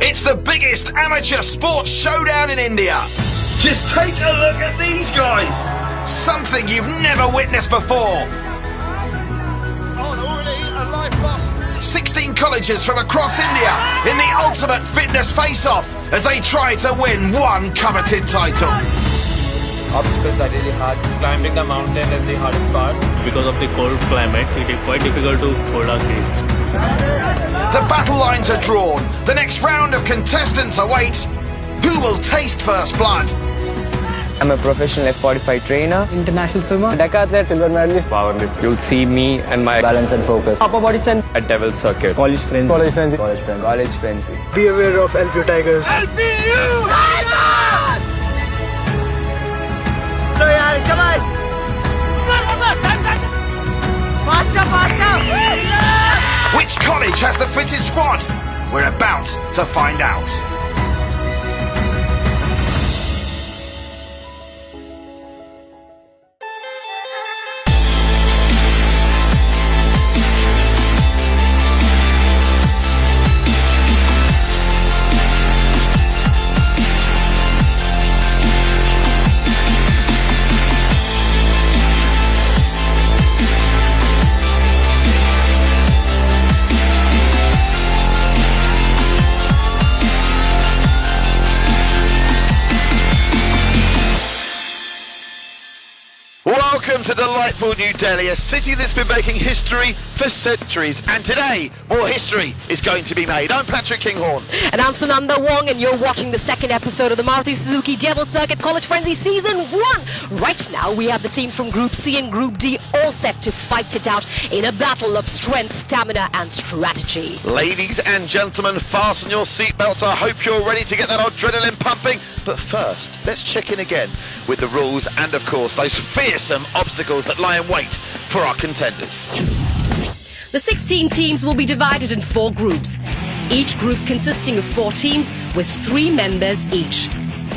It's the biggest amateur sports showdown in India. Just take a look at these guys. Something you've never witnessed before. 16 colleges from across India in the ultimate fitness face-off as they try to win one coveted title. Obstacles are really hard. Climbing the mountain is the hardest part. Because of the cold climate, it is quite difficult to hold our gait. The battle lines are drawn. The next round of contestants awaits. Who will taste first blood? I'm a professional F45 trainer, international swimmer, decathlete, silver medalist, powerlifter. You'll see me and my balance and focus. Upper body strength at Devil Circuit. College frenzy. College frenzy. College frenzy. College frenzy. Be aware of LPU Tigers. LPU Tigers! So yaar, come on! Faster, faster! Which college has the fittest squad? We're about to find out. Welcome to delightful New Delhi, a city that's been making history for centuries. And today, more history is going to be made. I'm Patrick Kinghorn. And I'm Sunanda Wong, and you're watching the second episode of the Maruti Suzuki Devil Circuit College Frenzy Season 1. Right now, we have the teams from Group C and Group D all set to fight it out in a battle of strength, stamina, and strategy. Ladies and gentlemen, fasten your seatbelts. I hope you're ready to get that adrenaline pumping. But first, let's check in again with the rules and, of course, those fearsome obstacles that lie in wait for our contenders. The 16 teams will be divided in 4 groups, each group consisting of 4 teams with 3 members each.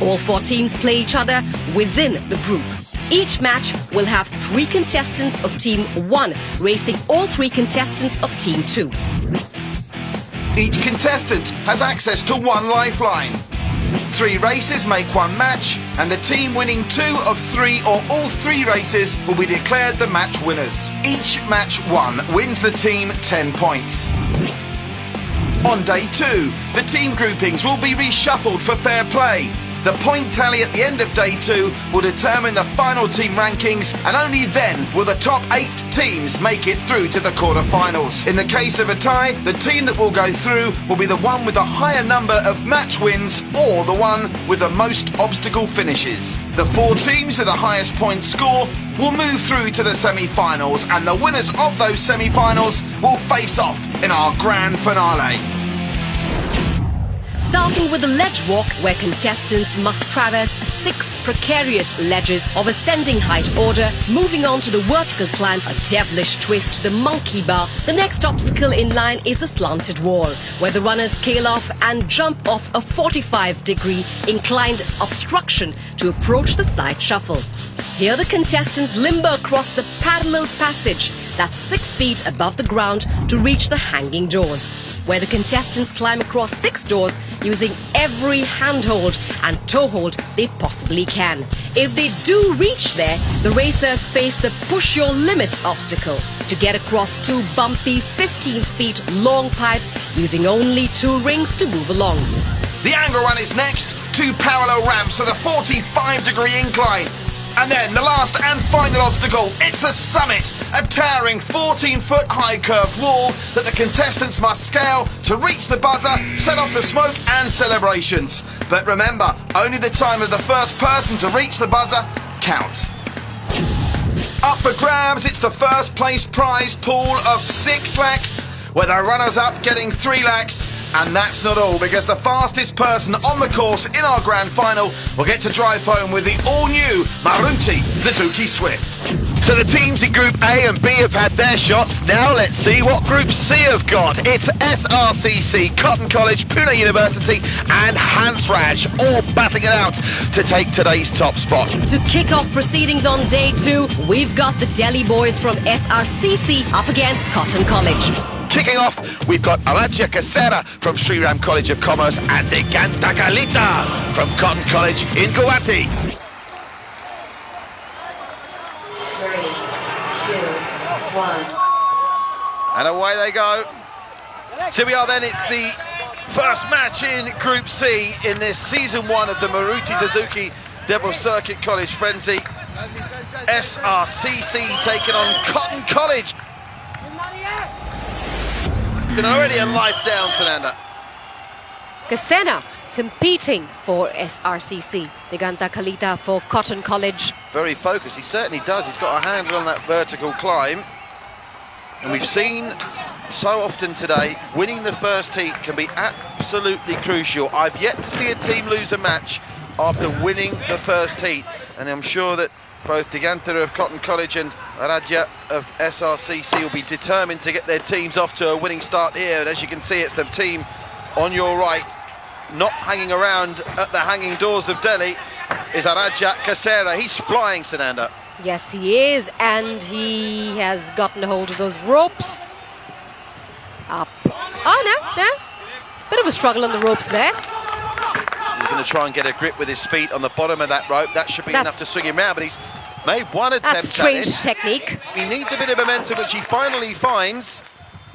All 4 teams play each other within the group. Each match will have 3 contestants of Team 1 racing all 3 contestants of Team 2. Each contestant has access to 1 lifeline. 3 races make 1 match, and the team winning 2 of 3 or all 3 races will be declared the match winners. Each match won wins the team 10 points. On day 2, the team groupings will be reshuffled for fair play. The point tally at the end of day 2 will determine the final team rankings, and only then will the top 8 teams make it through to the quarter-finals. In the case of a tie, the team that will go through will be the one with the higher number of match wins or the one with the most obstacle finishes. The 4 teams with the highest point score will move through to the semi-finals, and the winners of those semi-finals will face off in our grand finale. Starting with the ledge walk, where contestants must traverse 6 precarious ledges of ascending height order, moving on to the vertical climb, a devilish twist to the monkey bar. The next obstacle in line is the slanted wall, where the runners scale off and jump off a 45-degree inclined obstruction to approach the side shuffle. Here the contestants limber across the parallel passage that's 6 feet above the ground to reach the hanging doors, where the contestants climb across 6 doors using every handhold and toehold they possibly can. If they do reach there, the racers face the push your limits obstacle to get across 2 bumpy 15 feet long pipes using only 2 rings to move along. The angle run is next, 2 parallel ramps with a 45-degree incline. And then the last and final obstacle, it's the summit, a towering 14-foot high curved wall that the contestants must scale to reach the buzzer, set off the smoke and celebrations. But remember, only the time of the first person to reach the buzzer counts. Up for grabs, it's the first place prize pool of 6 lakhs, with the runners-up getting 3 lakhs And that's not all, because the fastest person on the course in our grand final will get to drive home with the all-new Maruti Suzuki Swift. So the teams in Group A and B have had their shots. Now let's see what Group C have got. It's SRCC, Cotton College, Pune University and Hansraj all battling it out to take today's top spot. To kick off proceedings on day 2, we've got the Delhi boys from SRCC up against Cotton College. Kicking off, we've got Khalsa from Shri College of Commerce and Diganta Kalita from Cotton College in Guwahati. 3, 2, 1. And away they go. So we are then, it's the first match in Group C in this season 1 of the Maruti Suzuki Devil Circuit College Frenzy. SRCC taking on Cotton College. Been already a life down, Sunanda. Kasena competing for SRCC. Diganta Kalita for Cotton College. Very focused, he certainly does. He's got a handle on that vertical climb. And we've seen so often today, winning the first heat can be absolutely crucial. I've yet to see a team lose a match after winning the first heat. And I'm sure that both Diganta of Cotton College and Radja of SRCC will be determined to get their teams off to a winning start here. And as you can see, it's the team on your right, not hanging around at the hanging doors of Delhi, is Radja Kasera. He's flying, Sunanda. Yes, he is, and he has gotten a hold of those ropes. Up. Oh, no. Bit of a struggle on the ropes there. He's going to try and get a grip with his feet on the bottom of that rope. That should be enough to swing him round, but he's made one attempt. That's strange technique. He needs a bit of momentum, which he finally finds.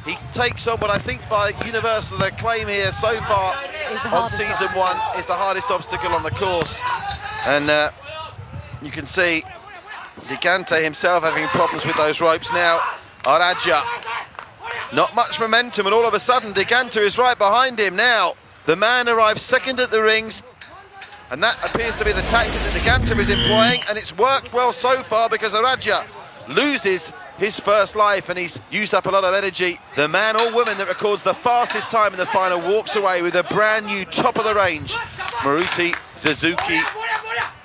He takes on what I think by universal acclaim here so far on season 1 is the hardest obstacle on the course. And you can see Diganta himself having problems with those ropes now. Radja, not much momentum, and all of a sudden Diganta is right behind him now. The man arrives second at the rings, and that appears to be the tactic that Diganta is employing, and it's worked well so far because Radja loses his first life and he's used up a lot of energy. The man or woman that records the fastest time in the final walks away with a brand new top of the range Maruti Suzuki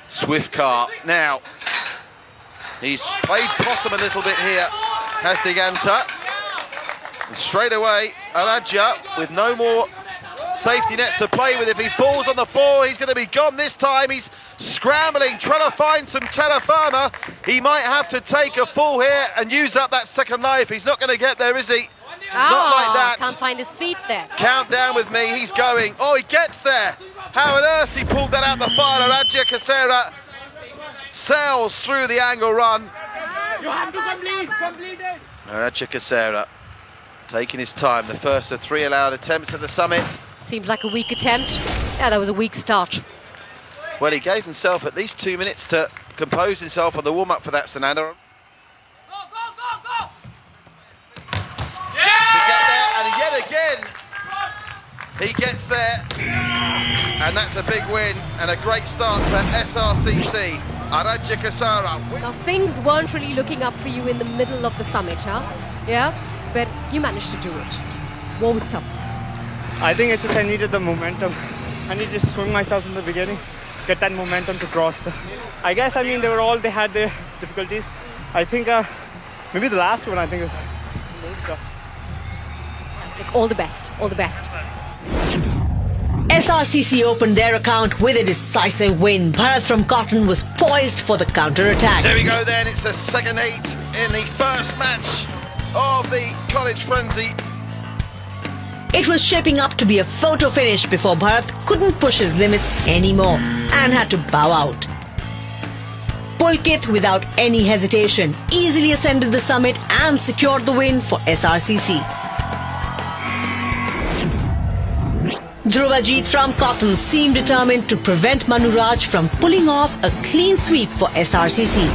Swift car. Now, he's played possum a little bit here, has Diganta. And straight away, Radja with no more safety nets to play with. If he falls on the floor, he's going to be gone this time. He's scrambling, trying to find some terra firma. He might have to take a fall here and use up that second life. He's not going to get there, is he? Not like that. Can't find his feet there. Count down with me, he's going. Oh, he gets there. How on earth he pulled that out the fire? Radja Kasera sails through the angle run. You have to complete it. Radja Kasera taking his time. The first of 3 allowed attempts at the summit. Seems like a weak attempt. Yeah, that was a weak start. Well, he gave himself at least 2 minutes to compose himself on the warm-up for that, Sunanda. To get there, and yet again, he gets there. And that's a big win and a great start for SRCC. Radja Kasera. Now, things weren't really looking up for you in the middle of the summit, huh? Yeah? But you managed to do it. What was tough? I think it's just I needed the momentum. I needed to swing myself in the beginning, get that momentum to cross. I guess, I mean, they had their difficulties. I think maybe the last one, I think was most tough. Fantastic. All the best. All the best. SRCC opened their account with a decisive win. Bharat from Cotton was poised for the counter-attack. There we go then, it's the second heat in the first match of the College Frenzy. It was shaping up to be a photo finish before Bharat couldn't push his limits anymore and had to bow out. Pulkit, without any hesitation, easily ascended the summit and secured the win for SRCC. Dhruvajit from Cotton seemed determined to prevent Manuraj from pulling off a clean sweep for SRCC.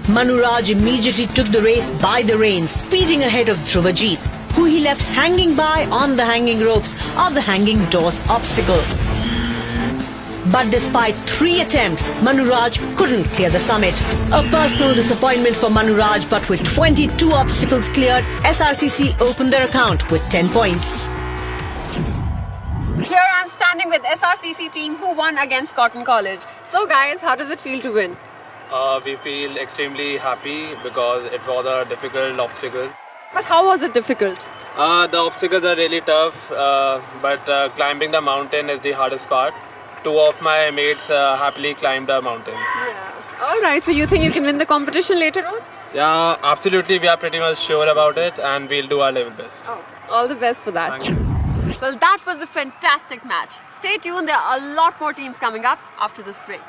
Manuraj immediately took the race by the reins, speeding ahead of Dhruvajit, who he left hanging by on the hanging ropes of the hanging doors obstacle. But despite 3 attempts, Manuraj couldn't clear the summit. A personal disappointment for Manuraj, but with 22 obstacles cleared, SRCC opened their account with 10 points. Here I'm standing with SRCC team who won against Cotton College. So guys, how does it feel to win? We feel extremely happy because it was a difficult obstacle. But how was it difficult? The obstacles are really tough, but climbing the mountain is the hardest part. Two of my mates happily climbed the mountain. Yeah. Alright, so you think you can win the competition later on? Yeah, absolutely. We are pretty much sure about it and we'll do our level best. Oh, all the best for that. Thank you. Well, that was a fantastic match. Stay tuned, there are a lot more teams coming up after this break.